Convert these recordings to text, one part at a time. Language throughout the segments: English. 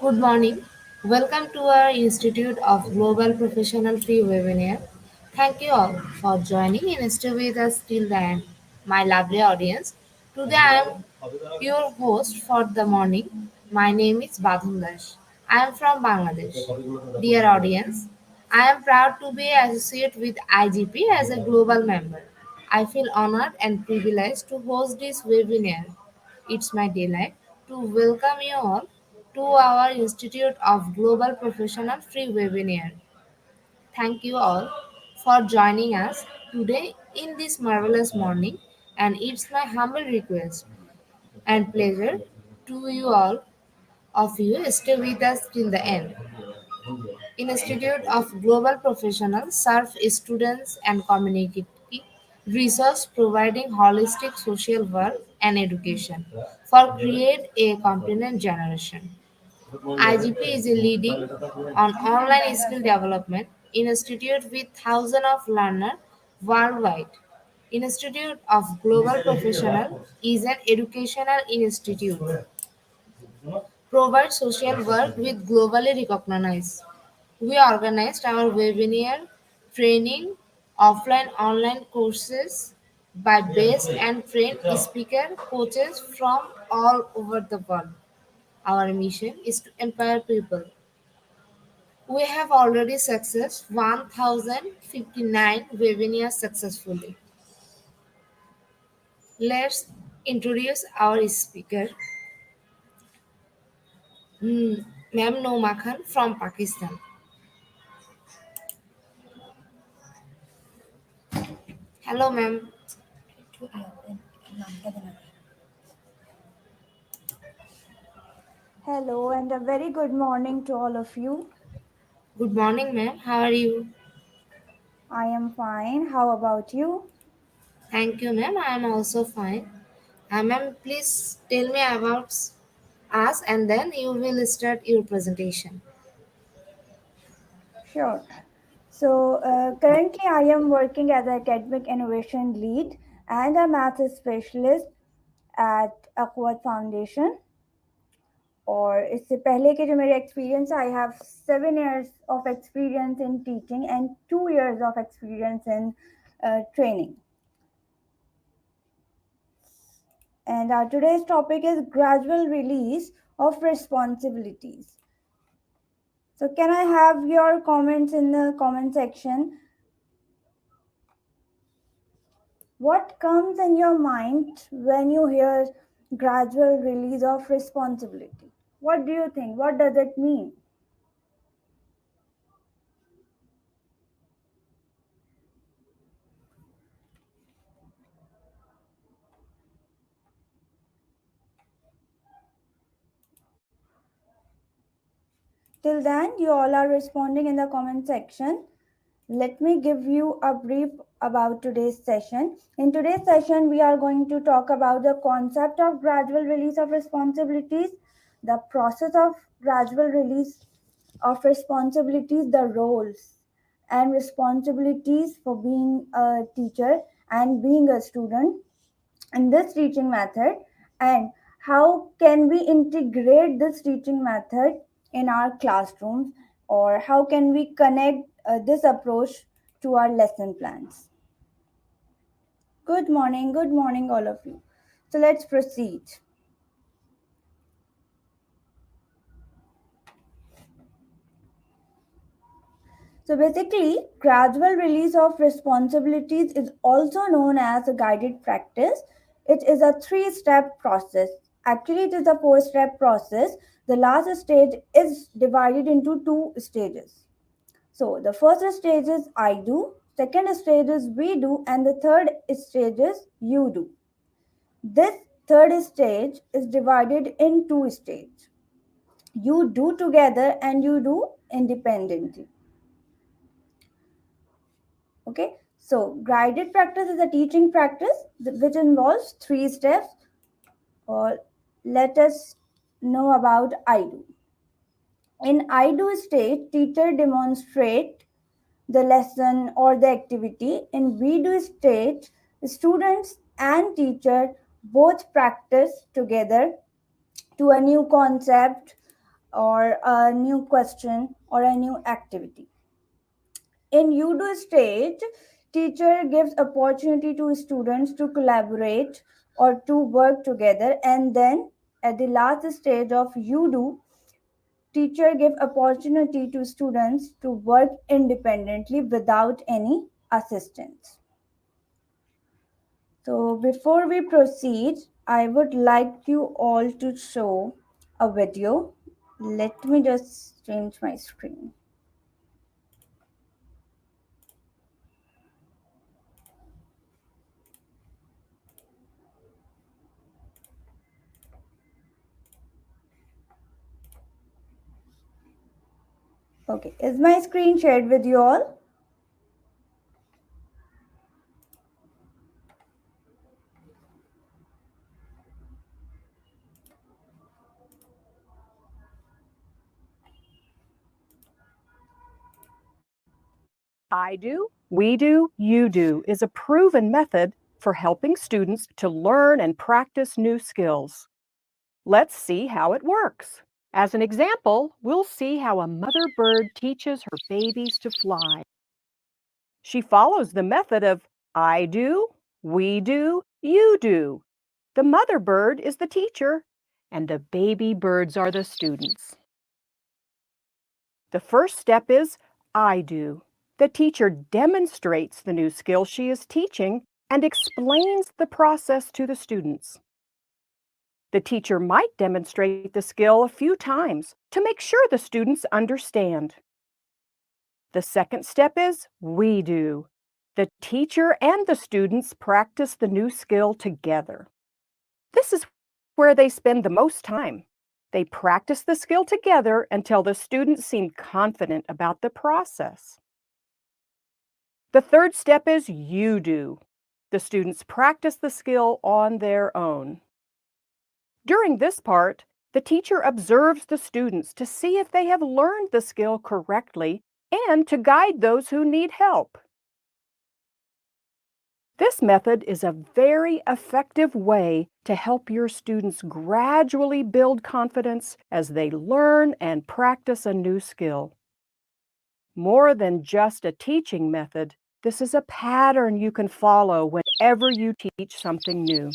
Good morning. Welcome to our Institute of Global Professional Free webinar. Thank you all for joining and stay with us till the end. My lovely audience, today I am your host for the morning. My name is Badhun Dash. I am from Bangladesh. Dear audience, I am proud to be associated with IGP as a global member. I feel honored and privileged to host this webinar. It's my delight to welcome you all to our Institute of Global Professional Free webinar. Thank you all for joining us today in this marvelous morning, and it's my humble request and pleasure to you all of you stay with us till the end. Institute of Global Professionals serve students and community research providing holistic social work and education for create a competent generation. IGP is a leading on online skill development institute with thousands of learners worldwide. Institute of Global Professional is an educational institute provide social work with globally recognized. We organized our webinar training offline online courses by best and trained speaker coaches from all over the world. Our mission is to empower people. We have already success 1059 webinars successfully. Let's introduce our speaker, Ma'am Noor Khan from Pakistan. Hello, ma'am. Hello, and a very good morning to all of you. Good morning, ma'am. How are you? I am fine. How about you? Thank you, ma'am. I am also fine. Ma'am, please tell me about us and then you will start your presentation. Sure. Currently, I am working as an academic innovation lead and a math specialist at Aquat Foundation. और इससे पहले के जो मेरे experience I have 7 years of experience in teaching and 2 years of experience in training. And our today's topic is gradual release of responsibilities. So can I have your comments in the comment section? What comes in your mind when you hear gradual release of responsibility? What do you think? What does it mean? Till then, you all are responding in the comment section. Let me give you a brief about today's session. In today's session, we are going to talk about the concept of gradual release of responsibilities, the process of gradual release of responsibilities, the roles and responsibilities for being a teacher and being a student in this teaching method, and how can we integrate this teaching method in our classrooms, or how can we connect this approach to our lesson plans. Good morning all of you. So let's proceed. So basically, gradual release of responsibilities is also known as a guided practice. It is a three-step process. Actually, it is a four-step process. The last stage is divided into two stages. So the first stage is I do, second stage is we do, and the third stage is you do. This third stage is divided in two stages. You do together and you do independently. Okay, so guided practice is a teaching practice which involves three steps. Or let us know about I do. In I do stage, teacher demonstrate the lesson or the activity. In we do stage, students and teacher both practice together to a new concept or a new question or a new activity. In Udo stage, teacher gives opportunity to students to collaborate or to work together, and then at the last stage of Udo, teacher give opportunity to students to work independently without any assistance. So before we proceed, I would like you all to show a video. Let me just change my screen. Okay, is my screen shared with you all? I do, we do, you do is a proven method for helping students to learn and practice new skills. Let's see how it works. As an example, we'll see how a mother bird teaches her babies to fly. She follows the method of I do, we do, you do. The mother bird is the teacher, and the baby birds are the students. The first step is I do. The teacher demonstrates the new skill she is teaching and explains the process to the students. The teacher might demonstrate the skill a few times to make sure the students understand. The second step is we do. The teacher and the students practice the new skill together. This is where they spend the most time. They practice the skill together until the students seem confident about the process. The third step is you do. The students practice the skill on their own. During this part, the teacher observes the students to see if they have learned the skill correctly and to guide those who need help. This method is a very effective way to help your students gradually build confidence as they learn and practice a new skill. More than just a teaching method, this is a pattern you can follow whenever you teach something new.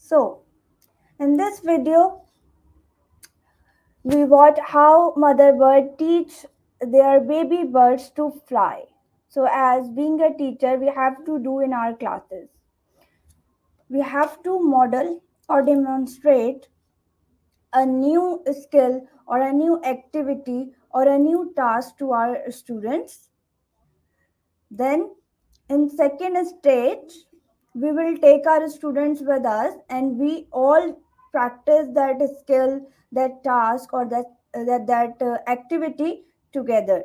So, in this video, we watch how mother bird teach their baby birds to fly. So, as being a teacher, we have to do in our classes. We have to model or demonstrate a new skill or a new activity or a new task to our students. Then in second stage, we will take our students with us and we all practice that skill, that task or that activity together.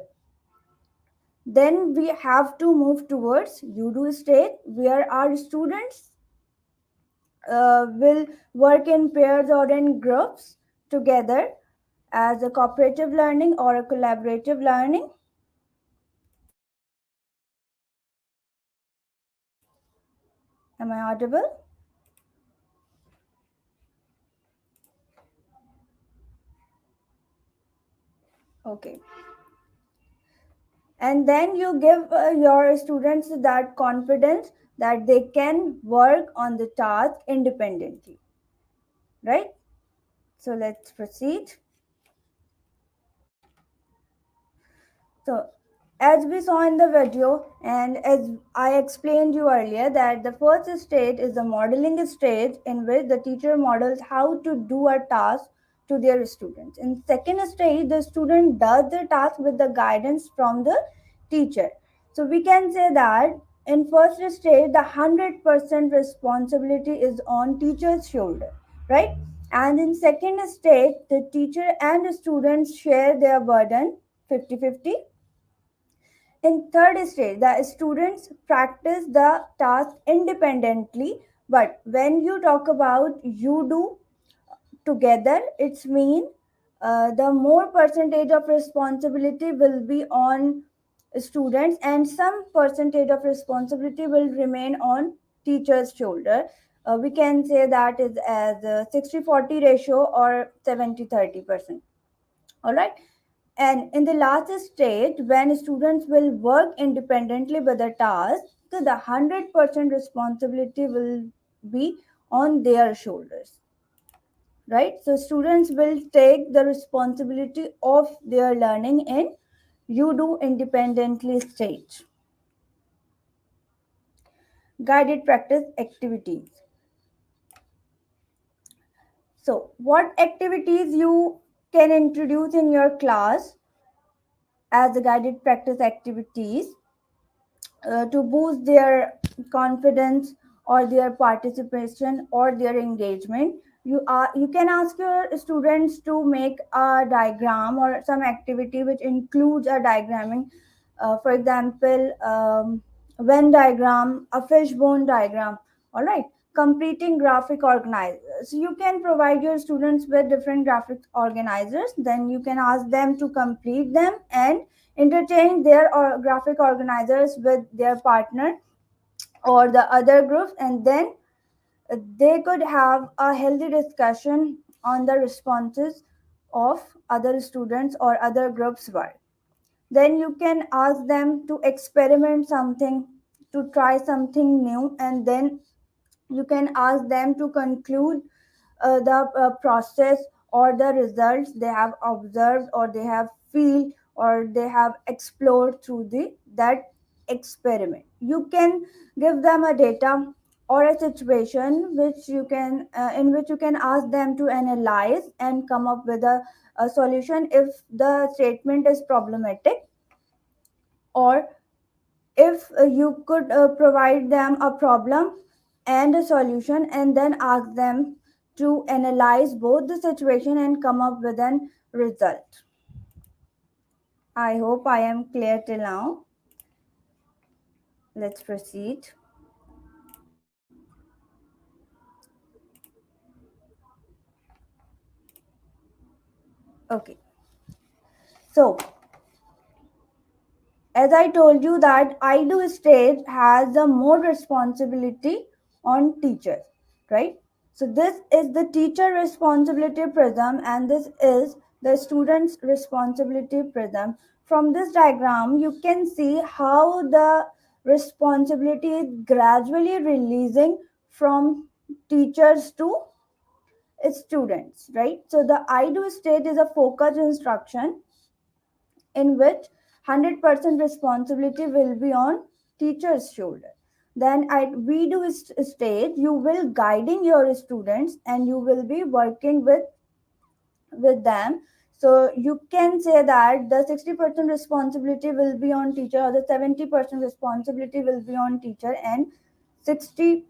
Then we have to move towards you do stage where our students will work in pairs or in groups together as a cooperative learning or a collaborative learning. Am I audible? Okay. And then you give your students that confidence that they can work on the task independently, right? So let's proceed. So, as we saw in the video, and as I explained you earlier, that the first stage is the modeling stage in which the teacher models how to do a task to their students. In second stage, the student does the task with the guidance from the teacher. So we can say that in first stage, the 100% responsibility is on teacher's shoulder, right? And in second stage, the teacher and the students share their burden 50-50. In third stage, the students practice the task independently. But when you talk about you do together, it's mean the more percentage of responsibility will be on students and some percentage of responsibility will remain on teacher's shoulder. We can say that is as a 60-40 ratio or 70-30%. All right. And in the last stage, when students will work independently with the task, so the 100% responsibility will be on their shoulders, right? So students will take the responsibility of their learning in you do independently stage. Guided practice activities. So what activities you can introduce in your class as a guided practice activities to boost their confidence or their participation or their engagement. You can ask your students to make a diagram or some activity which includes a diagramming. For example, Venn diagram, a fishbone diagram. All right, completing graphic organizers. So you can provide your students with different graphic organizers, then you can ask them to complete them and entertain their graphic organizers with their partner or the other groups, and then they could have a healthy discussion on the responses of other students or other groups work. Then you can ask them to experiment something, to try something new, and then you can ask them to conclude the process or the results they have observed or they have feel or they have explored through the that experiment. You can give them a data or a situation which you can in which you can ask them to analyze and come up with a solution if the statement is problematic, or if you could provide them a problem and a solution and then ask them to analyze both the situation and come up with an result. I hope I am clear till now. Let's proceed. Okay, so as I told you that I do stage has a more responsibility on teachers, right? So this is the teacher responsibility prism and this is the student's responsibility prism. From this diagram, you can see how the responsibility is gradually releasing from teachers to students, right? So the I do stage is a focused instruction in which 100% responsibility will be on teacher's shoulder. Then at we do stage, you will guiding your students and you will be working with them. So you can say that the 60% responsibility will be on teacher or the 70% responsibility will be on teacher and 60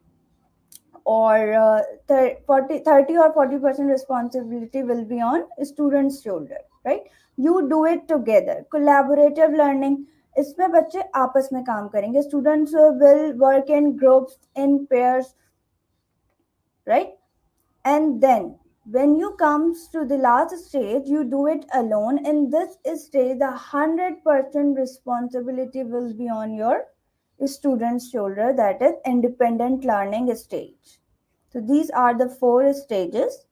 or 30 or 40% responsibility will be on students shoulder, right? You do it together, collaborative learning. इसमें बच्चे आपस में काम करेंगे, students will work in groups in pairs, right? And then when you comes to the last stage, you do it alone. In this stage, the 100% responsibility will be on your student's shoulder, that is independent learning stage. So these are the four stages.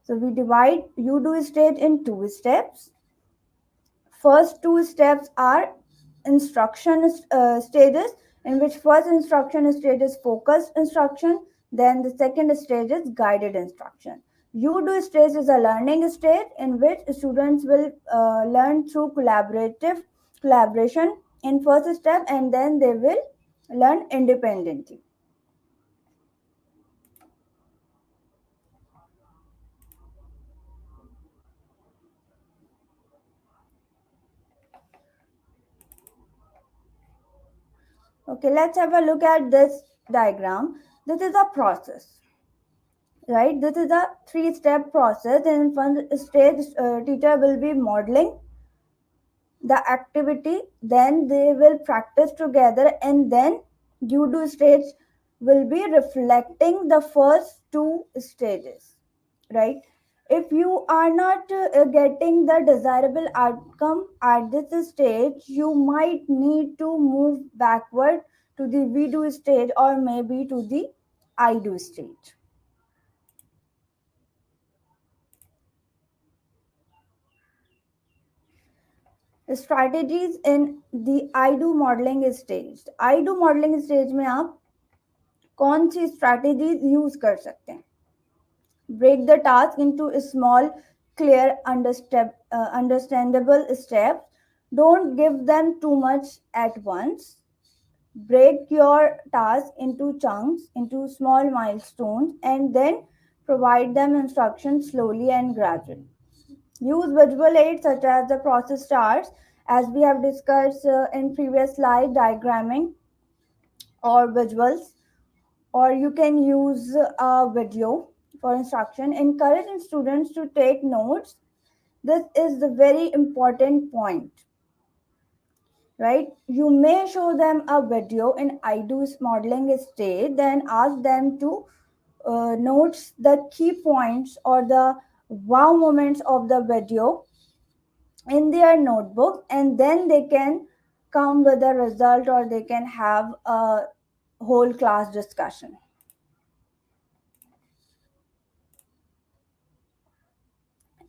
So we divide you do stage in two steps. First two steps are instruction stages, in which first instruction stage is focused instruction, then the second stage is guided instruction. You do stage is a learning stage in which students will learn through collaboration in first step, and then they will learn independently. Okay, let's have a look at this diagram. This is a process, right? This is a three-step process. In first stage, teacher will be modeling the activity, then they will practice together, and then you do stage will be reflecting the first two stages, right? If you are not getting the desirable outcome at this stage, you might need to move backward to the we do stage, or maybe to the I do stage. Strategies in the I do modeling stage. I do modeling stage में आप कौन सी strategies use कर सकते हैं? Break the task into small, clear, understandable steps. Don't give them too much at once. Break your task into chunks, into small milestones, and then provide them instructions slowly and gradually. Use visual aids such as the process stars, as we have discussed in previous slide, diagramming or visuals, or you can use a video for instruction. Encourage students to take notes. This is the very important point, right? You may show them a video in IDO's modeling stage, then ask them to notes the key points or the wow moments of the video in their notebook, and then they can come with a result, or they can have a whole class discussion.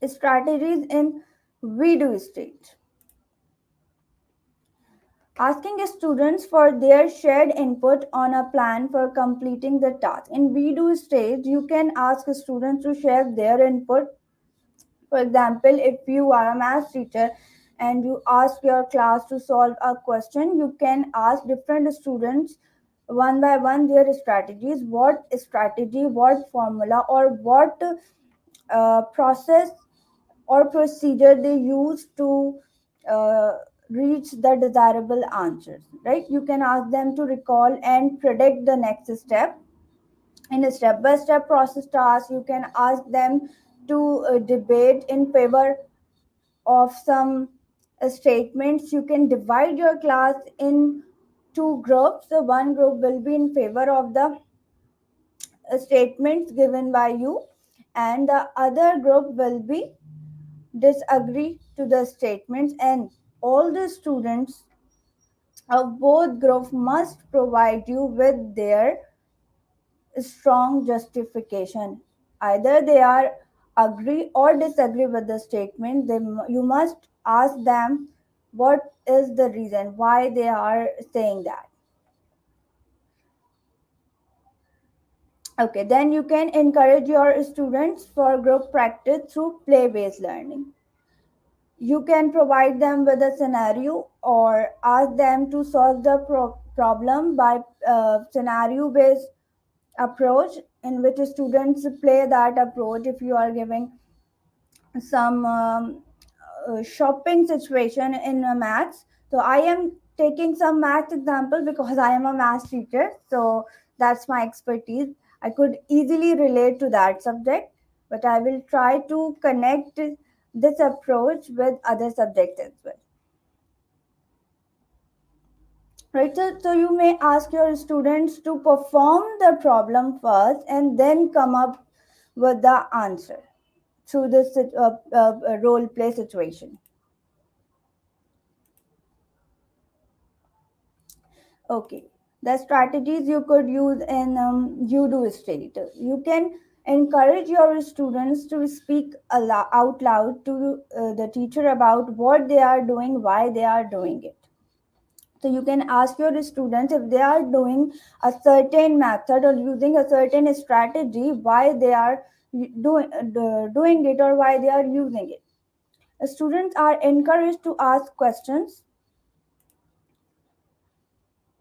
Strategies in video stage. Asking students for their shared input on a plan for completing the task. In video stage, you can ask students to share their input. For example, if you are a math teacher and you ask your class to solve a question, you can ask different students one by one their strategies, what strategy, what formula, or what process or procedure they use to uh, reach the desirable answers, right? You can ask them to recall and predict the next step. In a step by step process task, you can ask them to debate in favor of some statements. You can divide your class in two groups. So one group will be in favor of the statements given by you, and the other group will be disagree to the statements, and all the students of both groups must provide you with their strong justification. Either they are agree or disagree with the statement. You must ask them what is the reason why they are saying that. Okay, then you can encourage your students for group practice through play based learning. You can provide them with a scenario or ask them to solve the problem by scenario based approach, in which students play that approach. If you are giving some shopping situation in maths, so I am taking some maths example because I am a math teacher, so that's my expertise. I could easily relate to that subject, but I will try to connect this approach with other subjects as well, right? So you may ask your students to perform the problem first and then come up with the answer through this role play situation. Okay, the strategies you could use in you do state. You can encourage your students to speak out loud to the teacher about what they are doing, why they are doing it. So you can ask your students if they are doing a certain method or using a certain strategy, why they are doing it, or why they are using it. Students are encouraged to ask questions.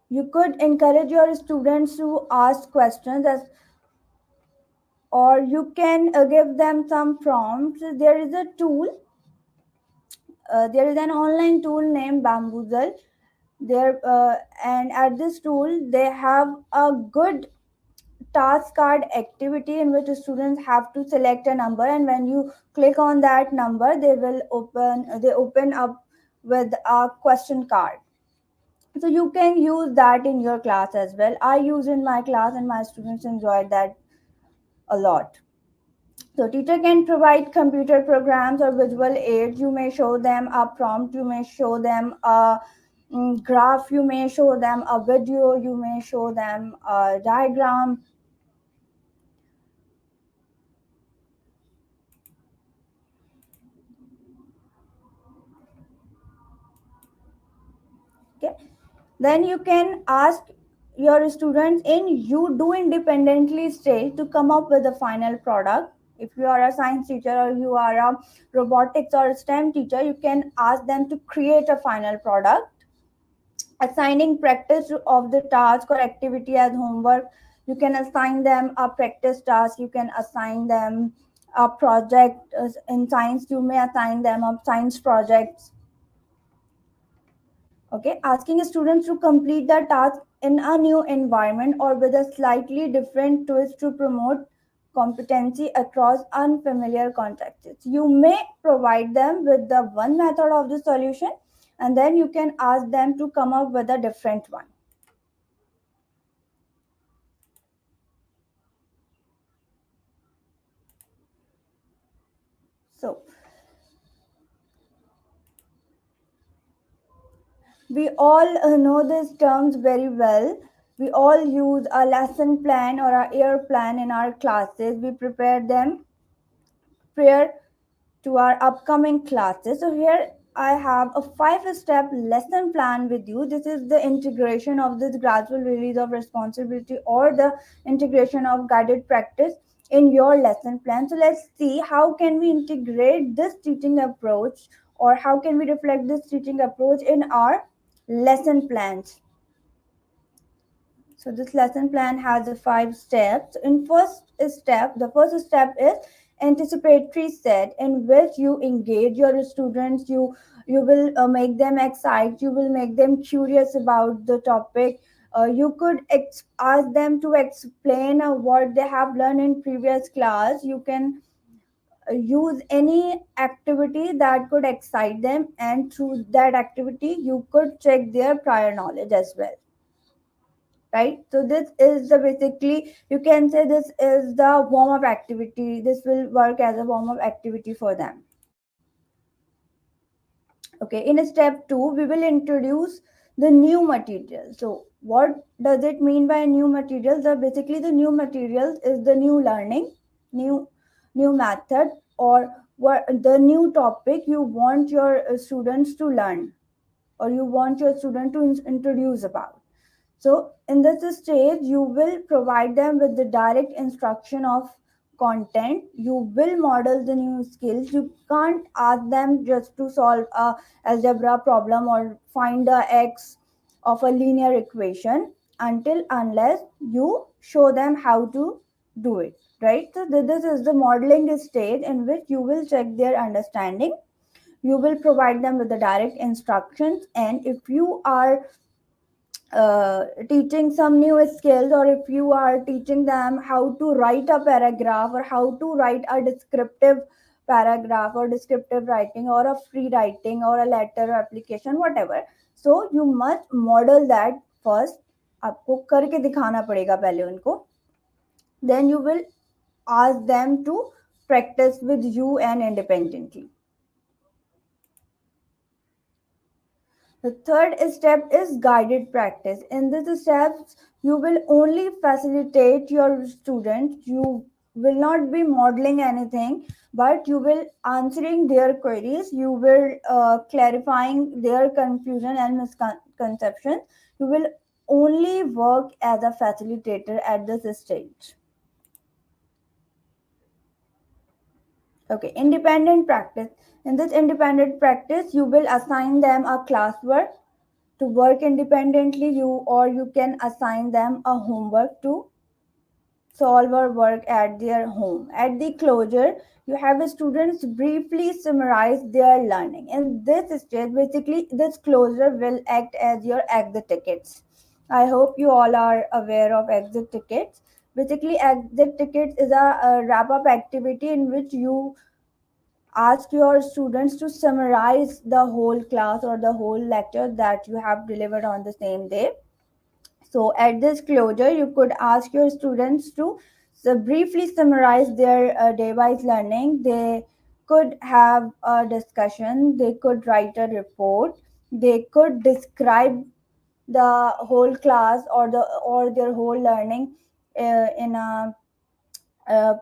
You could encourage your students to ask questions, or you can give them some prompts. There is a tool, there is an online tool named Bamboozle there, and at this tool they have a good task card activity in which students have to select a number, and when you click on that number, they open up with a question card. So you can use that in your class as well. I use in my class and my students enjoy that a lot. So teacher can provide computer programs or visual aids. You may show them a prompt, you may show them a graph, you may show them a video, you may show them a diagram. Okay. Then you can ask your students in you do independently stage to come up with a final product. If you are a science teacher or you are a robotics or STEM teacher, you can ask them to create a final product. Assigning practice of the task or activity as homework, you can assign them a practice task, you can assign them a project. In science you may assign them a science projects. Okay, asking students to complete the task in a new environment or with a slightly different twist to promote competency across unfamiliar contexts. You may provide them with the one method of the solution, and then you can ask them to come up with a different one. So we all know these terms very well. We all use a lesson plan or a year plan in our classes. We prepare them prior to our upcoming classes. So here I have a 5-step lesson plan with you. This is the integration of this gradual release of responsibility or the integration of guided practice in your lesson plan. So let's see how can we integrate this teaching approach or how can we reflect this teaching approach in our lesson plans. So this lesson plan has a 5 steps. In the first step is anticipatory set, in which you engage your students. You will make them excited. You will make them curious about the topic. You could ask them to explain what they have learned in previous class. You can use any activity that could excite them, and through that activity you could check their prior knowledge as well, right? So this is the basically you can say this is the warm up activity. This will work as a warm up activity for them. Okay, in step 2 we will introduce the new material. So what does it mean by new materials? Basically the new materials is the new learning, new new method, or what the new topic you want your students to learn, or you want your student to introduce about. So, in this stage, you will provide them with the direct instruction of content. You will model the new skills. You can't ask them just to solve a algebra problem or find the x of a linear equation until unless you show them how to do it. Right? So, this is the modeling stage in which you will check their understanding. You will provide them with the direct instructions, and if you are teaching some new skills, or if you are teaching them how to write a paragraph or how to write a descriptive paragraph or descriptive writing or a free writing or a letter or application, whatever, so you must model that first. आपको करके दिखाना पड़ेगा पहले उनको. Then you will ask them to practice with you and independently. The third step is guided practice. In this step, you will only facilitate your students. You will not be modeling anything, but you will answering their queries. You will clarifying their confusion and misconceptions. You will only work as a facilitator at this stage. Okay, independent practice. In this independent practice, you will assign them a classwork to work independently, you or you can assign them a homework to solve or work at their home. At the closure, you have students briefly summarize their learning. In this stage, basically this closure will act as your exit tickets. I hope you all are aware of exit tickets. Basically exit tickets is a wrap up activity in which you ask your students to summarize the whole class or the whole lecture that you have delivered on the same day. So at this closure, you could ask your students to briefly summarize their day-wise learning. They could have a discussion. They could write a report. They could describe the whole class or their whole learning in a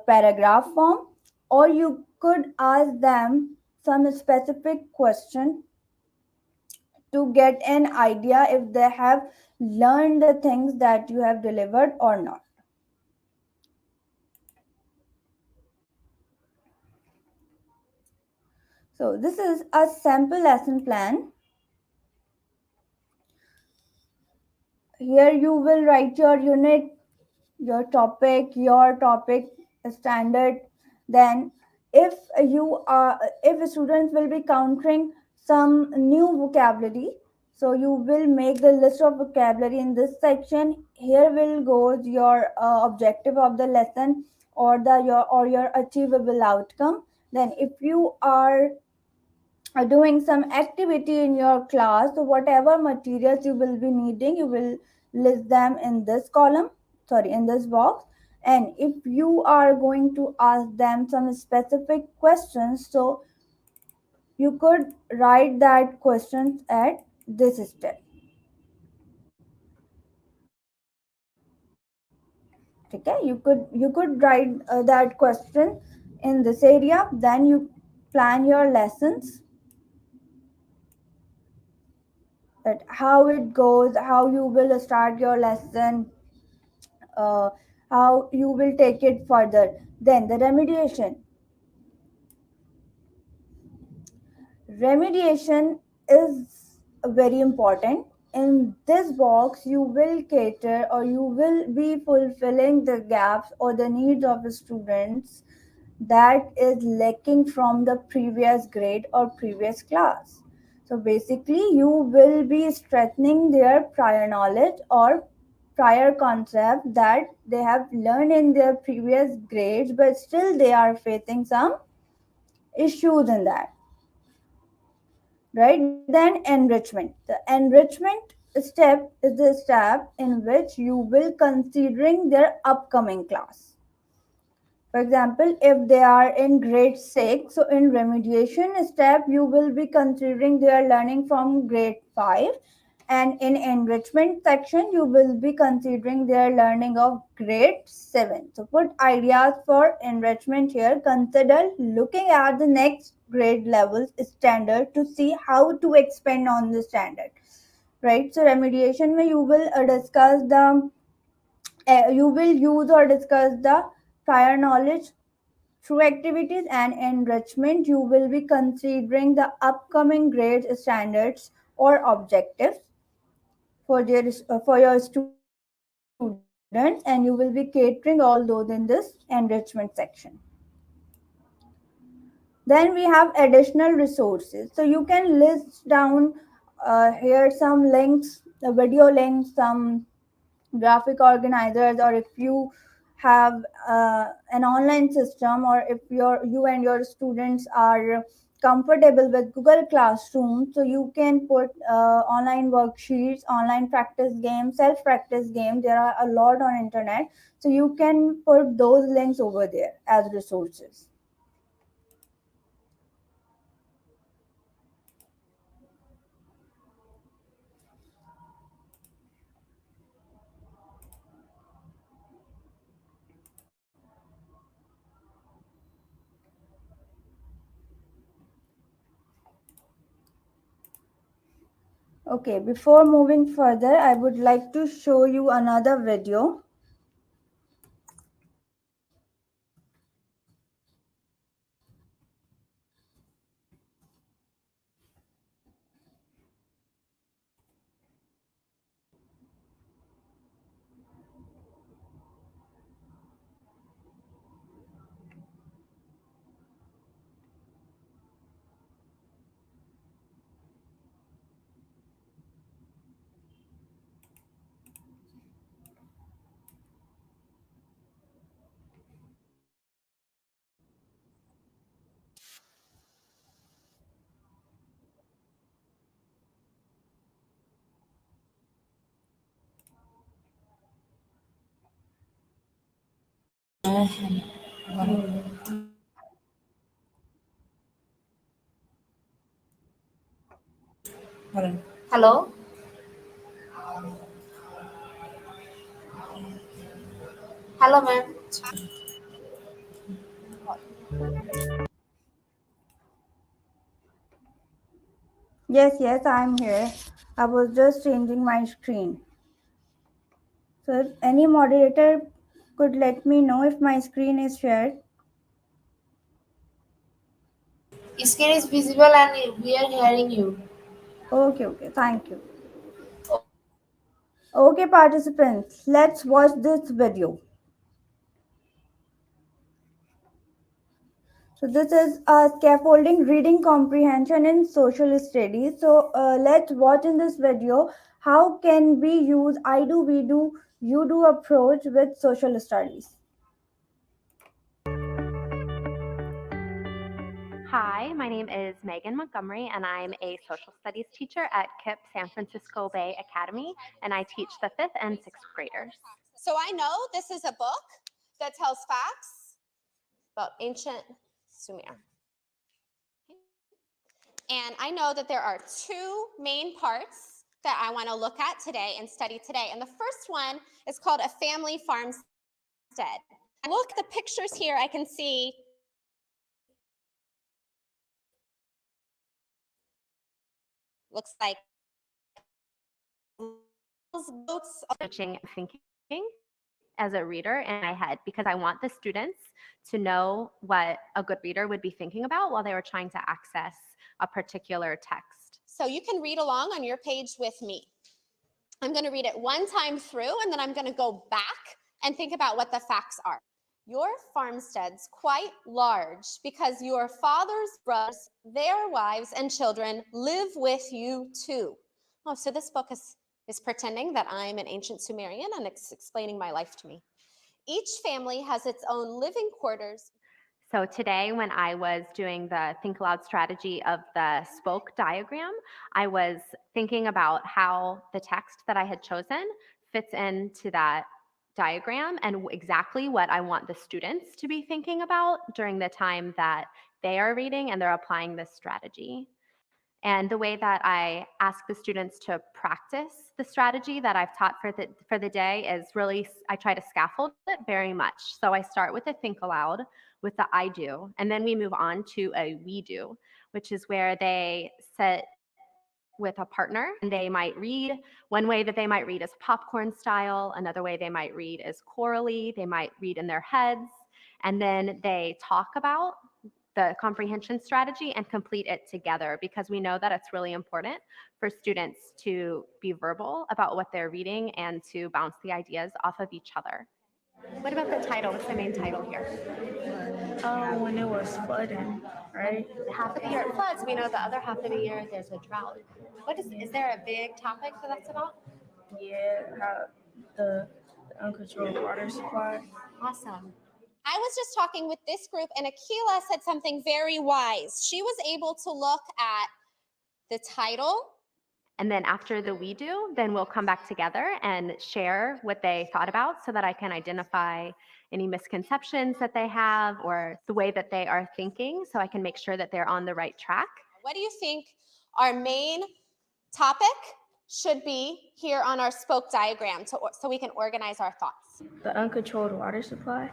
paragraph form, or you could ask them some specific question to get an idea if they have learned the things that you have delivered or not. So this is a sample lesson plan. Here you will write your unit, your topic standard. Then if if students will be countering some new vocabulary, so you will make the list of vocabulary in this section. Here will goes your objective of the lesson, or your achievable outcome. Then if you are doing some activity in your class, so whatever materials you will be needing, you will list them in this column, sorry, in this box. And if you are going to ask them some specific questions, so you could write that questions at this step. Okay, you could write that question in this area. Then you plan your lessons, that how it goes, how you will start your lesson, uh, how you will take it further. Then the remediation is very important. In this box you will cater, or you will be fulfilling the gaps or the needs of the students that is lacking from the previous grade or previous class. So basically you will be strengthening their prior knowledge or prior concept that they have learned in their previous grades, but still they are facing some issues in that. Right? Then enrichment. The enrichment step is the step in which you will considering their upcoming class. For example, if they are in grade 6, so in remediation step, you will be considering their learning from grade 5. And in enrichment section, you will be considering their learning of grade 7. So put ideas for enrichment here. Consider looking at the next grade levels standard to see how to expand on the standard. Right? So remediation, where you will discuss you will use or discuss the prior knowledge through activities. And enrichment, you will be considering the upcoming grade standards or objectives for your students, and you will be catering all those in this enrichment section. Then we have additional resources. So you can list down here some links, the video links, some graphic organizers, or if you have an online system, or if you and your students are comfortable with Google Classroom, so you can put online worksheets, online practice games, self practice games. There are a lot on internet, so you can put those links over there as resources. Okay, before moving further, I would like to show you another video. Hello? Hello, ma'am. Yes, yes, I'm here. I was just changing my screen. So if any moderator could let me know if my screen is shared. Screen is visible and we are hearing you. Okay, okay, thank you. Okay, participants, let's watch this video. So this is scaffolding reading comprehension in social studies. So let's watch in this video how can we use I do, we do, you do approach with social studies. Hi, my name is Megan Montgomery, and I'm a social studies teacher at KIPP San Francisco Bay Academy, and I teach the 5th and 6th graders. So I know this is a book that tells facts about ancient Sumer. And I know that there are two main parts that I want to look at today and study today. And the first one is called a family farmstead. Look at the pictures here, I can see looks like goats. Teaching and thinking as a reader in my head because I want the students to know what a good reader would be thinking about while they were trying to access a particular text. So you can read along on your page with me. I'm going to read it one time through, and then I'm going to go back and think about what the facts are. Your farmstead's quite large because your father's brothers, their wives and children live with you too. Oh, so this book is pretending that I'm an ancient Sumerian and it's explaining my life to me. Each family has its own living quarters. So today, when I was doing the think aloud strategy of the spoke diagram, I was thinking about how the text that I had chosen fits into that diagram and exactly what I want the students to be thinking about during the time that they are reading and they're applying this strategy. And the way that I ask the students to practice the strategy that I've taught for the day is really, I try to scaffold it very much. So I start with a think aloud with the I do, and then we move on to a we do, which is where they sit with a partner and they might read. One way that they might read is popcorn style. Another way they might read is chorally. They might read in their heads. And then they talk about the comprehension strategy and complete it together because we know that it's really important for students to be verbal about what they're reading and to bounce the ideas off of each other. What about the title? What's the main title here? When it was flooding, right? Half of the year it floods. We know the other half of the year there's a drought. Is there a big topic that's about? Yeah, how the uncontrolled water supply. Awesome. I was just talking with this group, and Akila said something very wise. She was able to look at the title. And then after the we do, then we'll come back together and share what they thought about so that I can identify any misconceptions that they have or the way that they are thinking so I can make sure that they're on the right track. What do you think our main topic should be here on our spoke diagram so we can organize our thoughts? The uncontrolled water supply.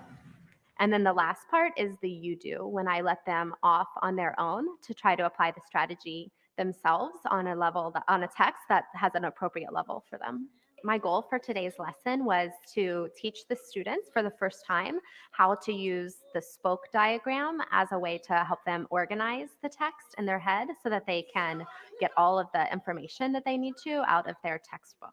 And then the last part is the you do, when I let them off on their own to try to apply the strategy themselves on a level, on a text that has an appropriate level for them. My goal for today's lesson was to teach the students for the first time how to use the spoke diagram as a way to help them organize the text in their head so that they can get all of the information that they need to out of their textbook.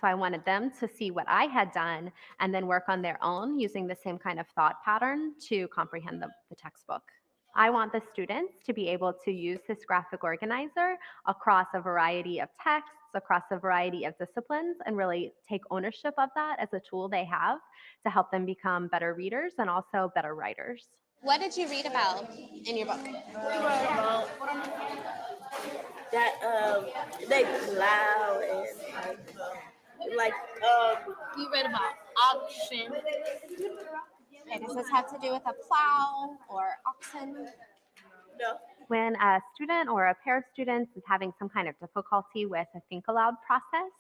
So I wanted them to see what I had done and then work on their own using the same kind of thought pattern to comprehend the textbook. I want the students to be able to use this graphic organizer across a variety of texts, across a variety of disciplines, and really take ownership of that as a tool they have to help them become better readers and also better writers. What did you read about in your book? That they plow and like You read about auction. Okay, does this have to do with a plow or oxen? No. When a student or a pair of students is having some kind of difficulty with a think aloud process,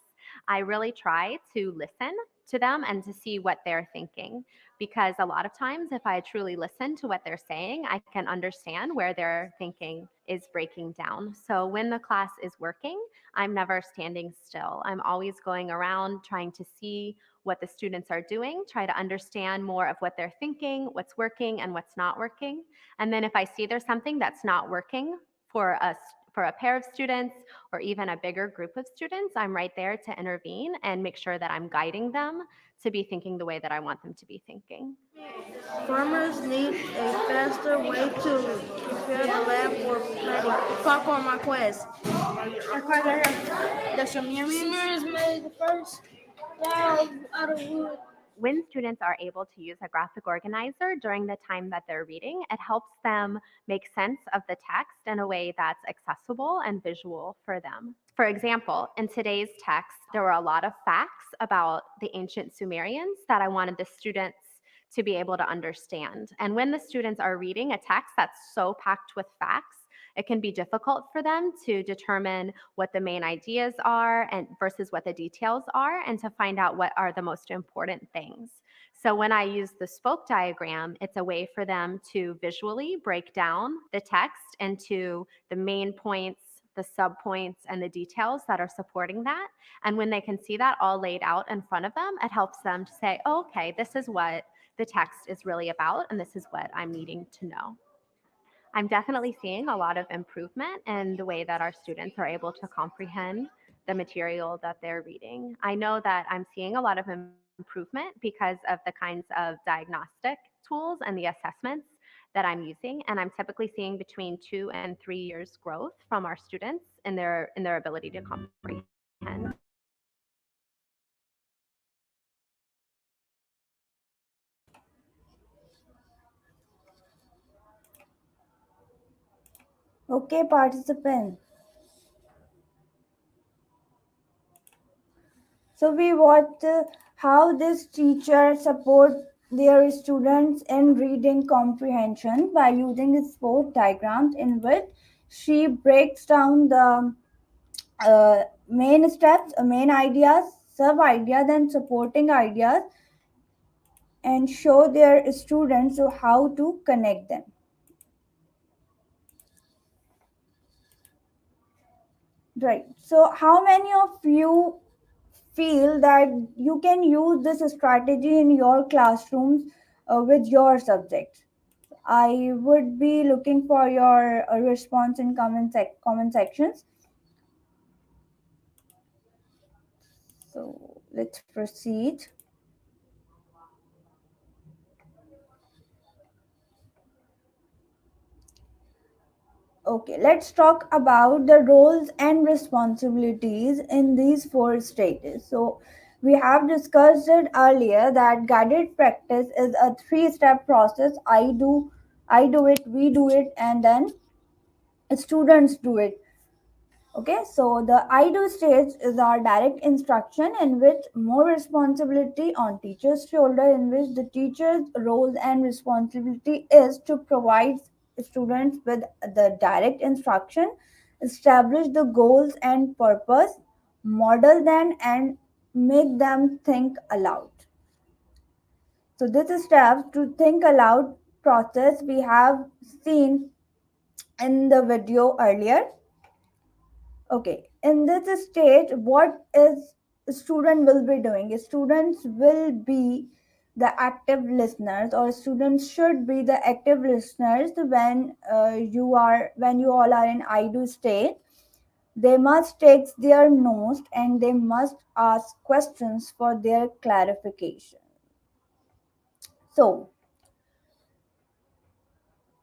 I really try to listen to them and to see what they're thinking. Because a lot of times, if I truly listen to what they're saying, I can understand where their thinking is breaking down. So when the class is working, I'm never standing still. I'm always going around trying to see what the students are doing, try to understand more of what they're thinking, what's working, and what's not working. And then if I see there's something that's not working for us, for a pair of students or even a bigger group of students, I'm right there to intervene and make sure that I'm guiding them to be thinking the way that I want them to be thinking. Farmers need a faster way to prepare the land for planting. Popcorn my quest. The Sumerians made the first plow out of wood. When students are able to use a graphic organizer during the time that they're reading, it helps them make sense of the text in a way that's accessible and visual for them. For example, in today's text, there were a lot of facts about the ancient Sumerians that I wanted the students to be able to understand. And when the students are reading a text that's so packed with facts, it can be difficult for them to determine what the main ideas are and versus what the details are and to find out what are the most important things. So when I use the spoke diagram, it's a way for them to visually break down the text into the main points, the subpoints, and the details that are supporting that. And when they can see that all laid out in front of them, it helps them to say, oh, okay, this is what the text is really about, and this is what I'm needing to know. I'm definitely seeing a lot of improvement in the way that our students are able to comprehend the material that they're reading. I know that I'm seeing a lot of improvement because of the kinds of diagnostic tools and the assessments that I'm using, and I'm typically seeing between 2 and 3 years growth from our students in their ability to comprehend. Okay, participant. So we watched how this teacher support their students in reading comprehension by using sport diagrams in which she breaks down the main steps, main ideas, sub ideas, and supporting ideas, and show their students how to connect them. Right. So, how many of you feel that you can use this strategy in your classrooms with your subjects? I would be looking for your response in comment sections. So let's proceed. Okay, let's talk about the roles and responsibilities in these four stages. So, we have discussed it earlier that guided practice is a three-step process. I do it, we do it, and then students do it. Okay, so the I do stage is our direct instruction in which more responsibility on teacher's shoulder, in which the teacher's role and responsibility is to provide students with the direct instruction, establish the goals and purpose, model them, and make them think aloud. So this is steps to think aloud process we have seen in the video earlier. Okay, in this stage, what is student will be doing? Students will be the active listeners, or students should be the active listeners when when you all are in I do state. They must take their notes and they must ask questions for their clarification. So,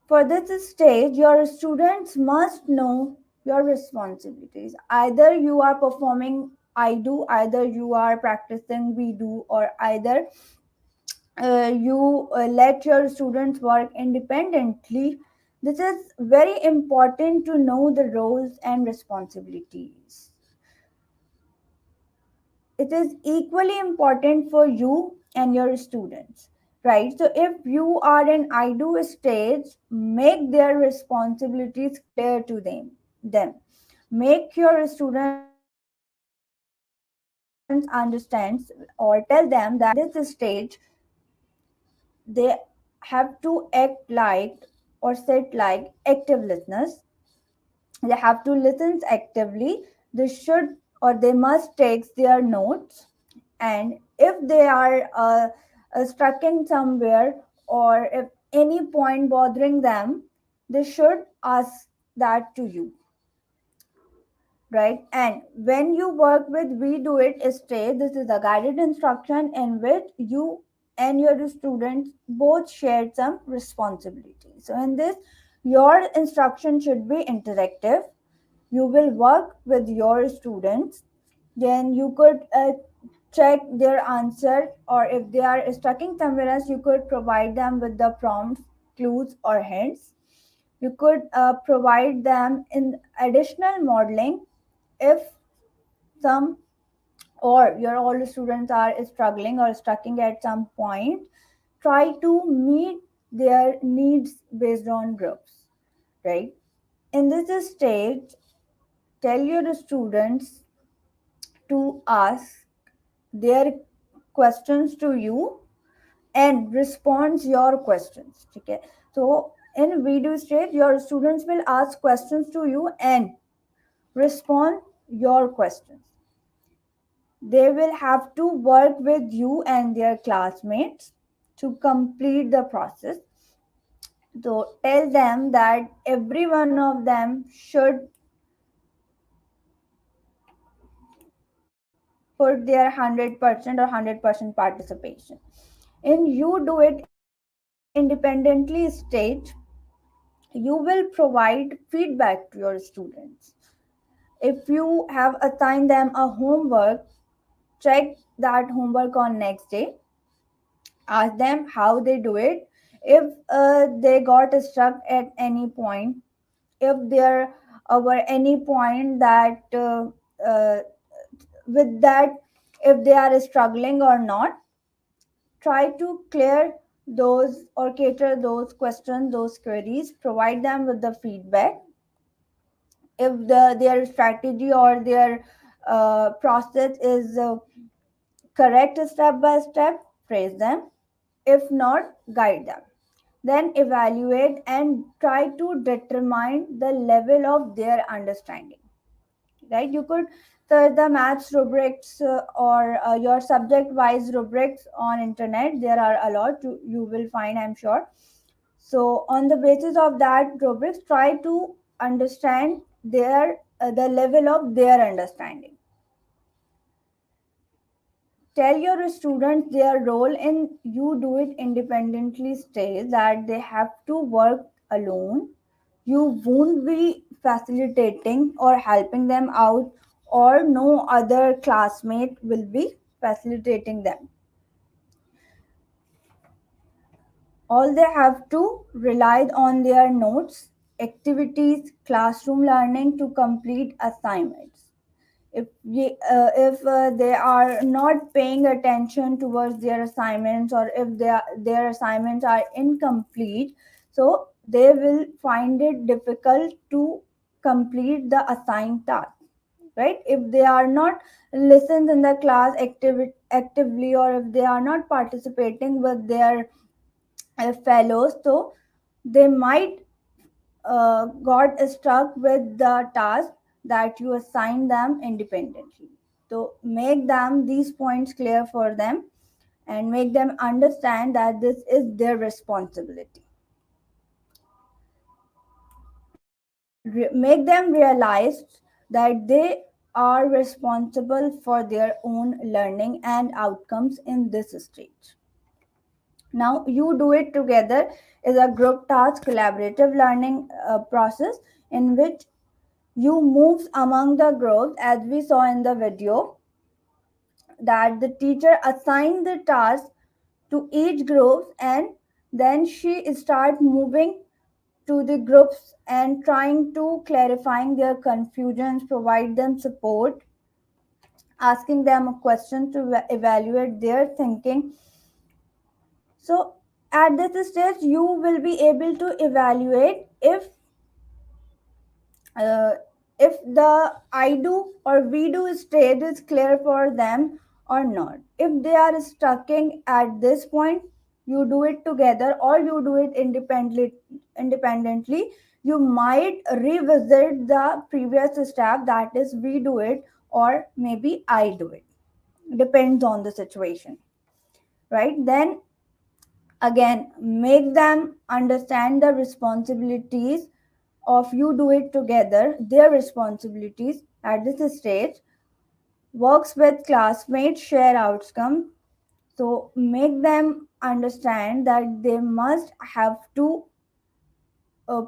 for this stage, your students must know your responsibilities. Either you are performing I do, either you are practicing we do, or either you let your students work independently. This is very important to know the roles and responsibilities. It is equally important for you and your students. right? So if you are in I do stage, make their responsibilities clear to them. Make your students understands or tell them that this stage they have to act like or sit like active listeners. They have to listen actively. They should or they must take their notes. And if they are stuck in somewhere, or if any point bothering them, they should ask that to you, right? And when you work with we do it stage, this is a guided instruction in which you and your students both share some responsibility. So in this, your instruction should be interactive. You will work with your students. Then you could check their answer, or if they are stuck in somewhere else, you could provide them with the prompts, clues, or hints. You could provide them in additional modeling if some or your all students are struggling or stuck at some point. Try to meet their needs based on groups, right? In this stage, tell your students to ask their questions to you and responds your questions. Okay, so in video stage, your students will ask questions to you and respond your questions. They will have to work with you and their classmates to complete the process. So tell them that every one of them should put their 100% or 100% participation. In you do it independently stage, you will provide feedback to your students. If you have assigned them a homework, check that homework on next day. Ask them how they do it. If they got stuck at any point, if there were any point that with that, if they are struggling or not, try to clear those or cater those questions, those queries, provide them with the feedback. If their strategy or their process is correct step by step, praise them. If not, guide them. Then evaluate and try to determine the level of their understanding, right? You could search the maths rubrics or your subject wise rubrics on internet. There are a lot you will find, I'm sure. So on the basis of that rubrics, try to understand their the level of their understanding. Tell your students their role in you do it independently stage, that they have to work alone. You won't be facilitating or helping them out, or no other classmate will be facilitating them. All they have to rely on their notes, activities, classroom learning to complete assignments. If they are not paying attention towards their assignments, or if their assignments are incomplete, so they will find it difficult to complete the assigned task, right? If they are not listened in the class actively, or if they are not participating with their fellows, so they might got stuck with the task that you assign them independently. So make them these points clear for them, and make them understand that this is their responsibility. Make them realize that they are responsible for their own learning and outcomes in this stage. Now, you do it together is a group task collaborative learning process in which you move among the groups, as we saw in the video, that the teacher assigned the task to each group, and then she start moving to the groups and trying to clarifying their confusions, provide them support, asking them a question to evaluate their thinking. So At this stage, you will be able to evaluate uh, if the I do or we do state is clear for them or not. If they are stuck at this point, you do it together or you do it independently. You might revisit the previous step, that is we do it or maybe I do it. Depends on the situation, right? Then again, make them understand the responsibilities of you do it together, their responsibilities at this stage. Works with classmates, share outcome. So make them understand that they must have to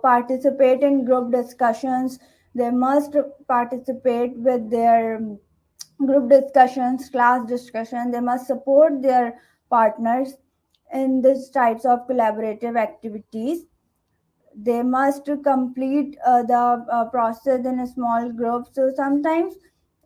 participate in group discussions. They must participate with their group discussions, class discussion. They must support their partners in these types of collaborative activities. They must complete the process in a small group. So sometimes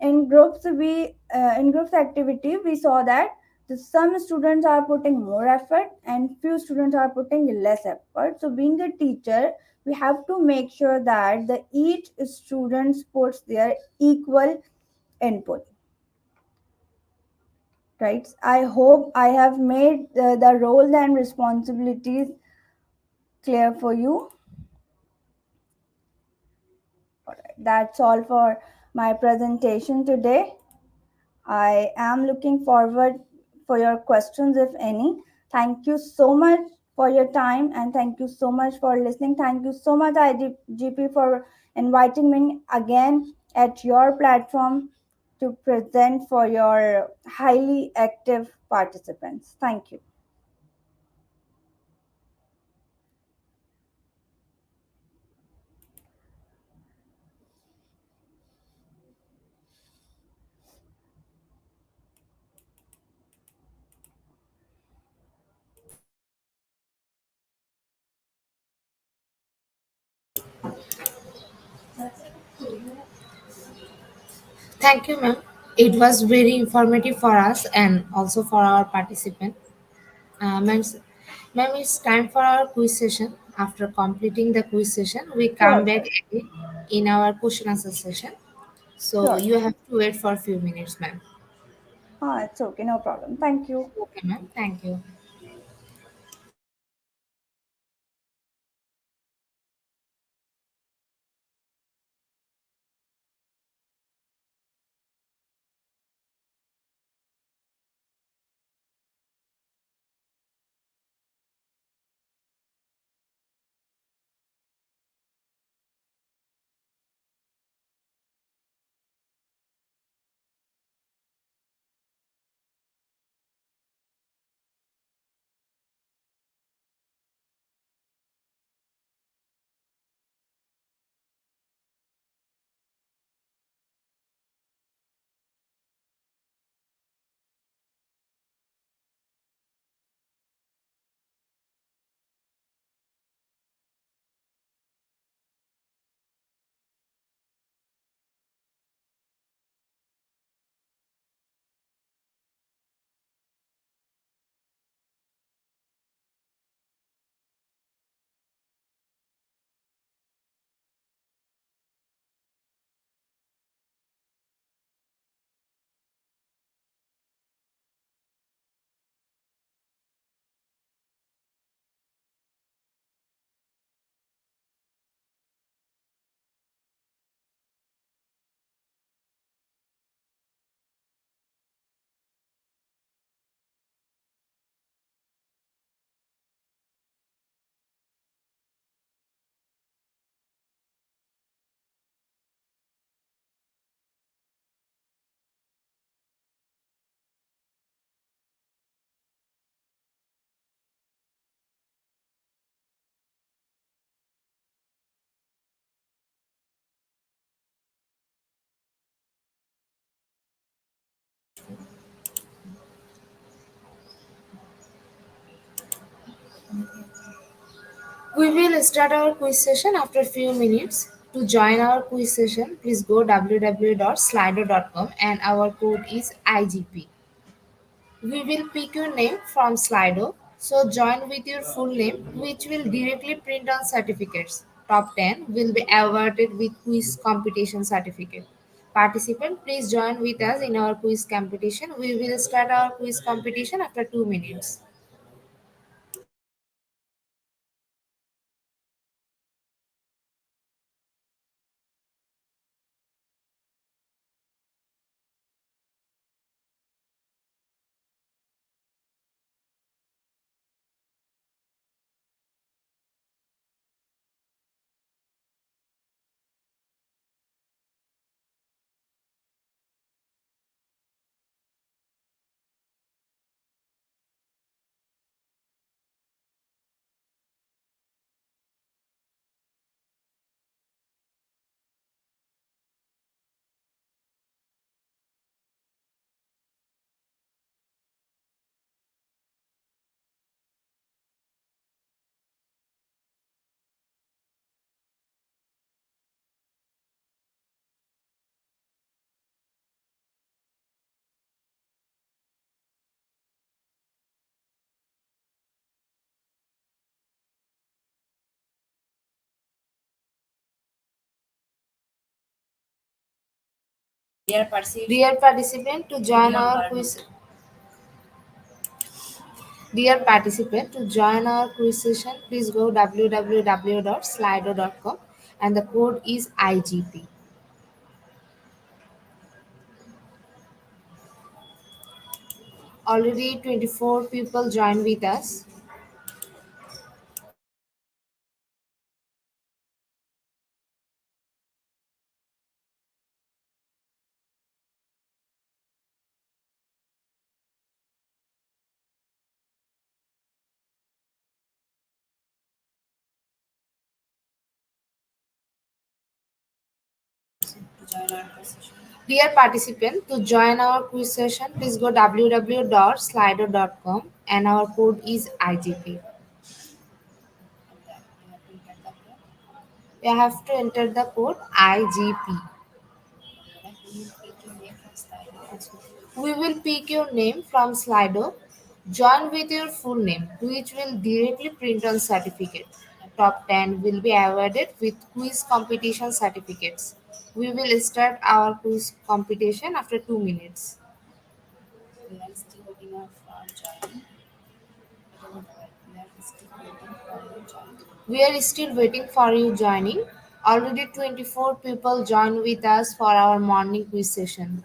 in groups activity we saw that some students are putting more effort and few students are putting less effort. So being a teacher, we have to make sure that the each student puts their equal input, right? I hope I have made the roles and responsibilities clear for you. That's all for my presentation today. I am looking forward for your questions, if any. Thank you so much for your time and thank you so much for listening. Thank you so much, IGP, for inviting me again at your platform to present for your highly active participants. Thank you. Thank you, ma'am. It was very informative for us and also for our participant. Ma'am, ma'am, it's time for our quiz session. After completing the quiz session, we come Sure, back sure, again in our question answer session. So sure. you have to wait for a few minutes, ma'am. It's okay, no problem. Thank you. Okay, ma'am. Thank you. We will start our quiz session after a few minutes. To join our quiz session, please go www.slido.com and our code is IGP. We will pick your name from Slido. So join with your full name, which will directly print on certificates. Top 10 will be awarded with quiz competition certificate. Participant, please join with us in our quiz competition. We will start our quiz competition after 2 minutes. Dear participant, to join our quiz Dear participant, to join our quiz session, please go www.slido.com and the code is IGP. Already 24 people joined with us. Dear participant, to join our quiz session, please go www.slido.com and our code is IGP. You have to enter the code IGP. We will pick your name from Slido. Join with your full name, which will directly print on certificate. Top 10 will be awarded with quiz competition certificates. We will start our quiz competition after 2 minutes. We are still waiting for you joining. Already 24 people joined with us for our morning quiz session.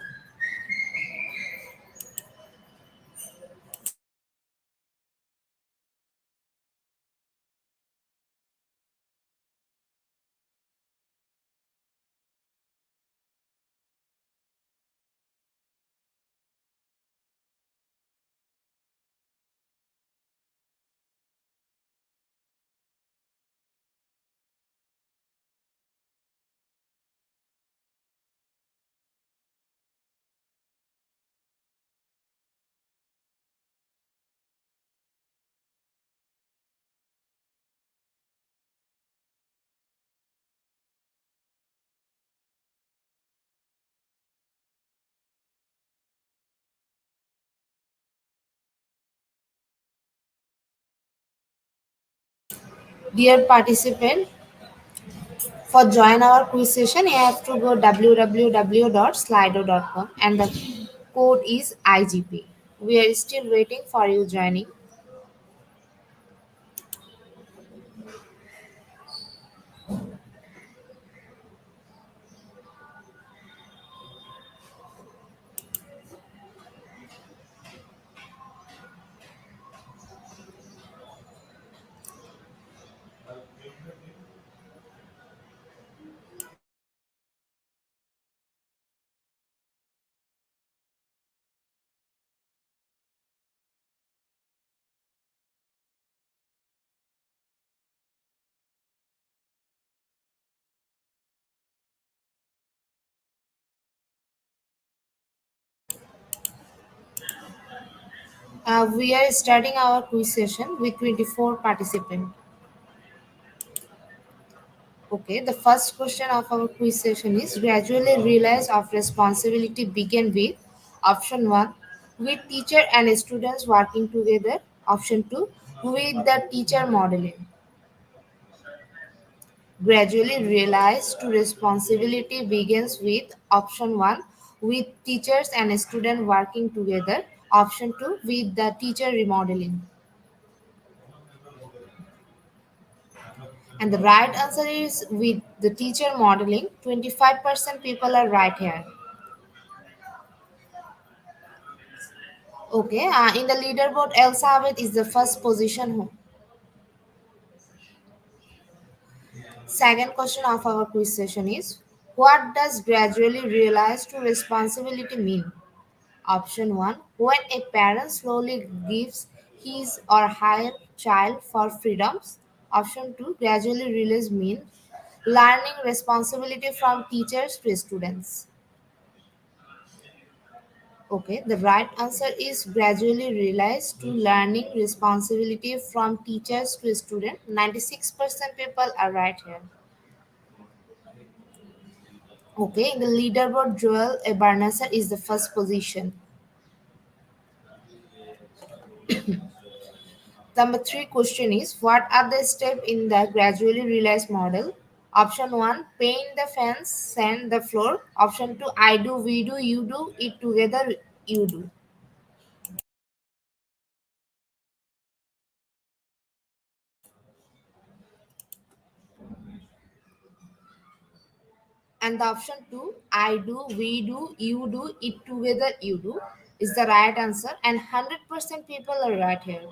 Dear participant, for join our quiz session, you have to go www.slido.com and the code is IGP. We are still waiting for you joining. We are starting our quiz session with 24 participants. Okay, the first question of our quiz session is gradually realize of responsibility begin with option 1 with teacher and students working together, option 2 with the teacher modeling. Gradually realize to responsibility begins with option 1 with teachers and student working together, option 2 with the teacher remodeling. And the right answer is with the teacher modeling. 25% people are right here. Okay, in the leaderboard, Elizabeth is the first position. Second question of our quiz session is, what does gradually realize to responsibility mean? Option 1, when a parent slowly gives his or her child for freedoms. Option 2, gradually realize means learning responsibility from teachers to students. Okay, the right answer is gradually realize to learning responsibility from teachers to student. 96% people are right here. Okay, in the leaderboard, Joel Ebarnasa is the first position. Number three question is, what are the steps in the gradually realized model? Option 1, paint the fence, sand the floor. Option 2, I do, we do, you do, it together, you do. And the option 2, I do, we do, you do, it together, you do, is the right answer. And 100% people are right here.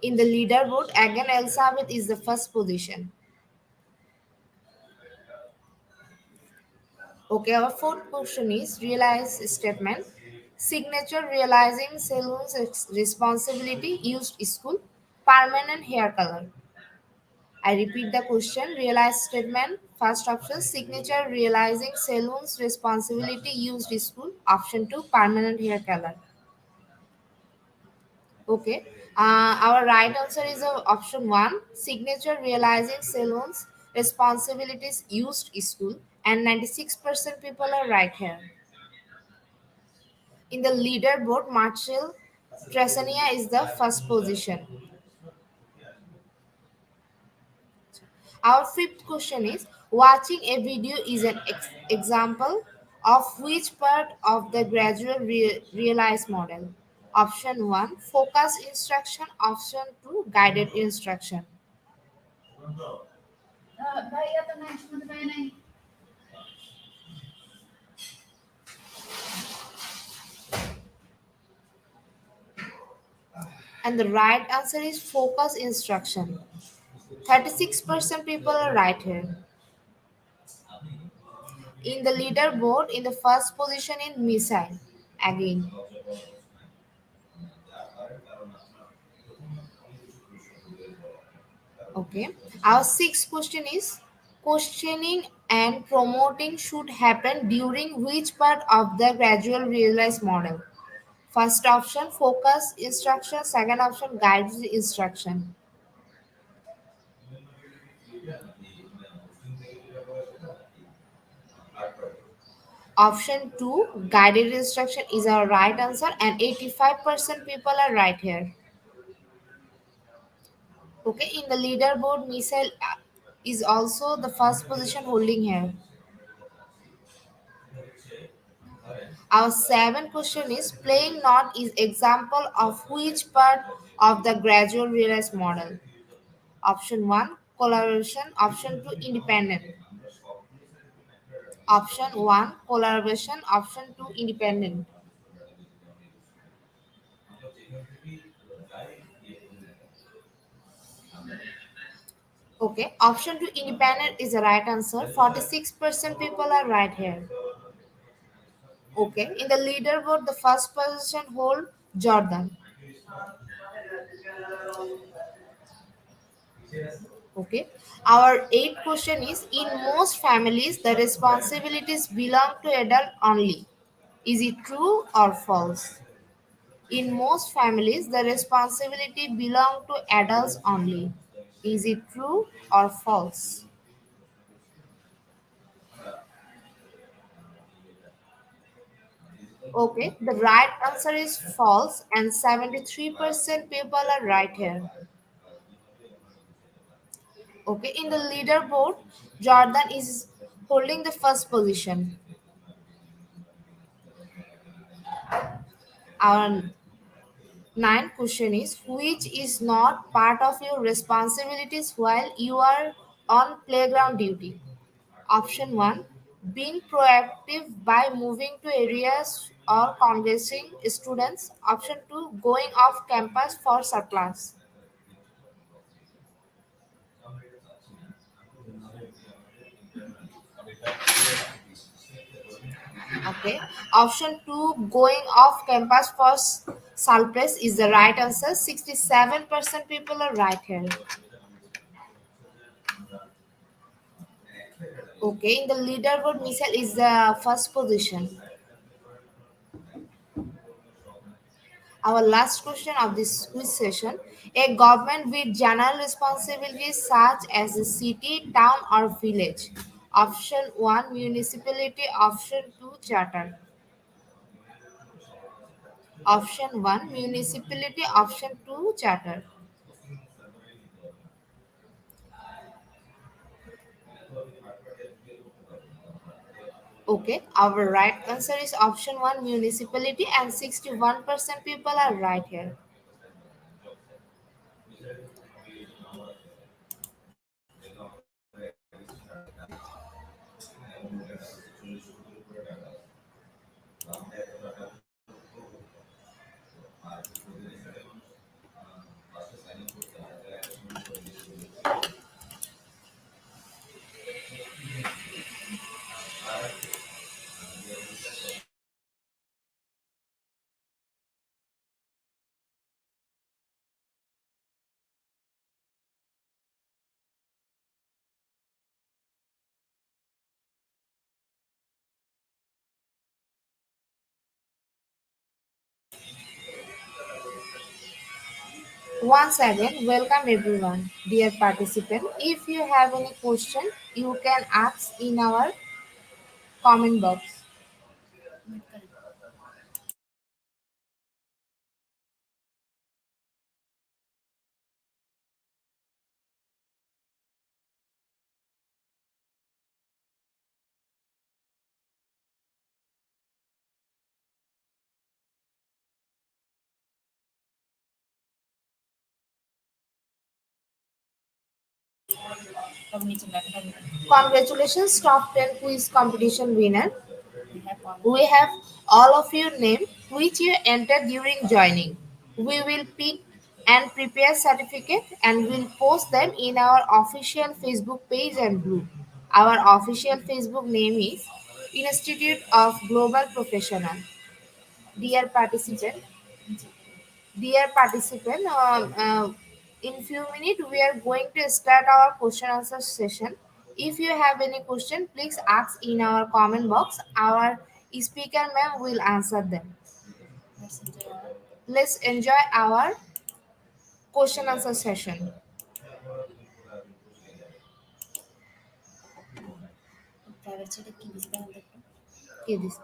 In the leaderboard, again, Elizabeth is the first position. Okay, our fourth question is realize statement. Signature realizing saloon's responsibility used school, permanent hair color. I repeat the question. Realize statement. First option signature realizing saloon's responsibility used school. Option 2 permanent hair color. Okay. Our right answer is option 1 signature realizing saloon's responsibilities used school, and 96% people are right here. In the leaderboard, Marcel Tresania is the first position. Our fifth question is, watching a video is an example of which part of the gradual realized model? Option 1, focus instruction. Option 2, guided instruction. And the right answer is focus instruction. 36% people are right here. In the leaderboard, in the first position in missile. Again. Okay. Our sixth question is, questioning and promoting should happen during which part of the gradual realized model? First option focus instruction, second option guides instruction. Option 2 guided instruction is our right answer, and 85% people are right here. Okay, in the leaderboard, missile is also the first position holding here. Our seventh question is, playing not is example of which part of the gradual realized model? Option 1 collaboration, option 2 independent. Option 1 collaboration, option 2 independent. Okay, option 2 independent is the right answer. 46% people are right here. Okay, in the leaderboard, the first position hold Jordan. Okay. Our eighth question is, in most families, the responsibilities belong to adult only. Is it true or false? In most families, the responsibility belong to adults only. Is it true or false? Okay, the right answer is false, and 73% people are right here. Okay, in the leaderboard, Jordan is holding the first position. Our ninth question is, which is not part of your responsibilities while you are on playground duty? Option 1, being proactive by moving to areas or convincing students. Option 2, going off campus for surplus. Okay. Option 2, going off campus for surplus is the right answer. 67% people are right here. Okay. In the leaderboard, Michelle is the first position. Our last question of this quiz session. A government with general responsibilities such as a city, town, or village. Option 1, municipality. Option 2, charter. Option 1, municipality. Option 2, charter. Okay, our right answer is option 1, municipality, and 61% people are right here. Once again, welcome everyone. Dear participant, if you have any question, you can ask in our comment box. Congratulations, top 10 quiz competition winner. We have all of your name which you entered during joining. We will pick and prepare certificate and will post them in our official Facebook page and group. Our official Facebook name is Institute of Global Professional. Dear participant, dear participant, in few minutes we are going to start our question answer session. If you have any question, please ask in our comment box. Our speaker ma'am will answer them. Let's enjoy our question answer session. কি this?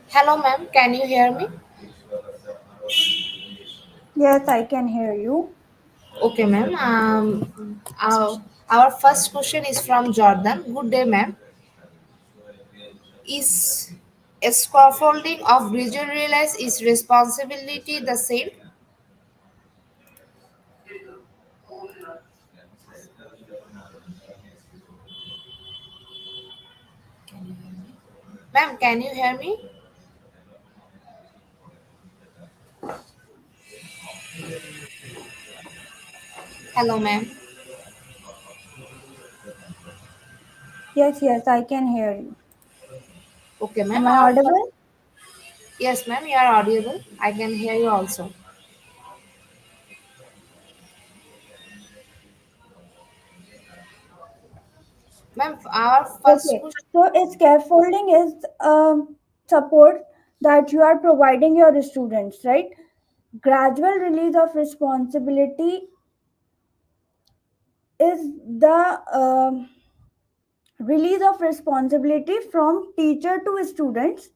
Hello, ma'am. Can you hear me? Yes, I can hear you. Okay, ma'am. Our first question is from Jordan. Good day, ma'am. Is a scaffolding of gradual realize is responsibility the same? Ma'am, can you hear me? Hello, ma'am. Yes, yes, I can hear you. Okay, ma'am. Am I audible? Yes, ma'am. You are audible. I can hear you also. Ma'am, our first Okay. question. So, scaffolding is support that you are providing your students, right? Gradual release of responsibility is the release of responsibility from teacher to students,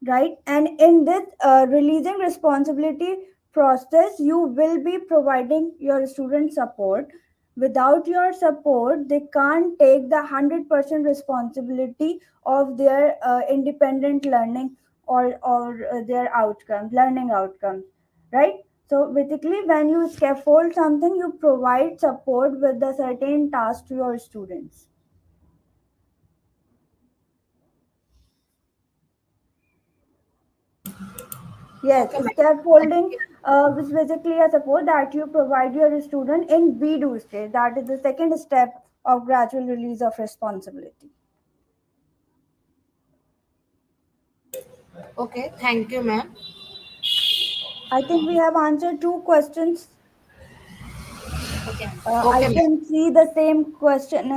right? And in this releasing responsibility process, you will be providing your student support. Without your support, they can't take the 100% responsibility of their independent learning or their outcomes, learning outcomes, right? So basically, when you scaffold something, you provide support with the certain task to your students. Yes, Okay, ma'am. scaffolding is basically a support that you provide your student in be-do stage. That is the second step of gradual release of responsibility. Okay, thank you, ma'am. I think we have answered two questions. Okay, I okay, ma'am. can see the same question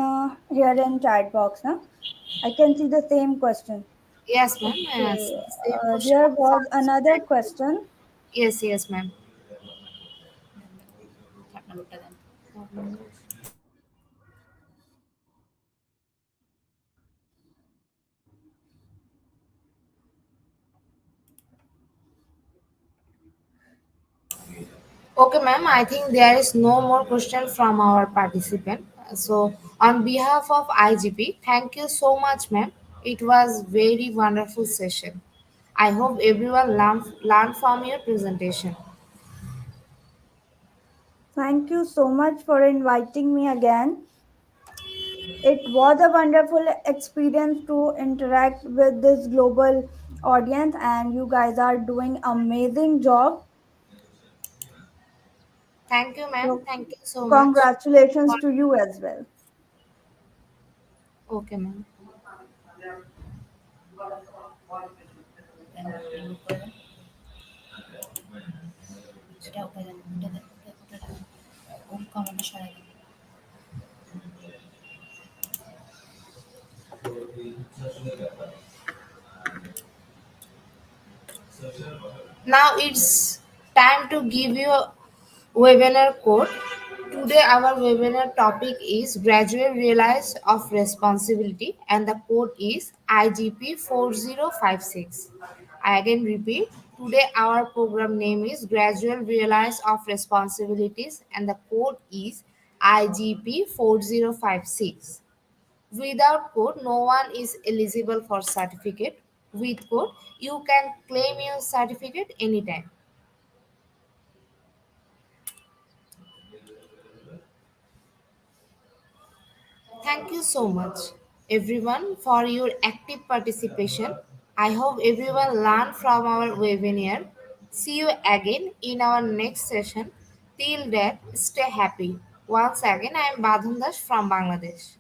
here in chat box. Huh? I can see the same question. Yes, ma'am. Yes, Okay, the same question there from was another student. question. Yes, yes, ma'am. Okay, ma'am. I think there is no more question from our participant. So, on behalf of IGP, thank you so much, ma'am. It was very wonderful session. I hope everyone learned from your presentation. Thank you so much for inviting me again. It was a wonderful experience to interact with this global audience, and you guys are doing amazing job. Thank you, ma'am. So Thank you so much. congratulations to you as well. Okay, ma'am. Now it's time to give you a webinar code. Today our webinar topic is gradual realize of responsibility and the code is IGP 4056. I again repeat, today our program name is gradual realize of responsibilities and the code is IGP 4056. Without code, no one is eligible for certificate. With code, you can claim your certificate anytime. Thank you so much, everyone, for your active participation. I hope everyone learned from our webinar. See you again in our next session. Till then, stay happy. Once again, I am Badhun Das from Bangladesh.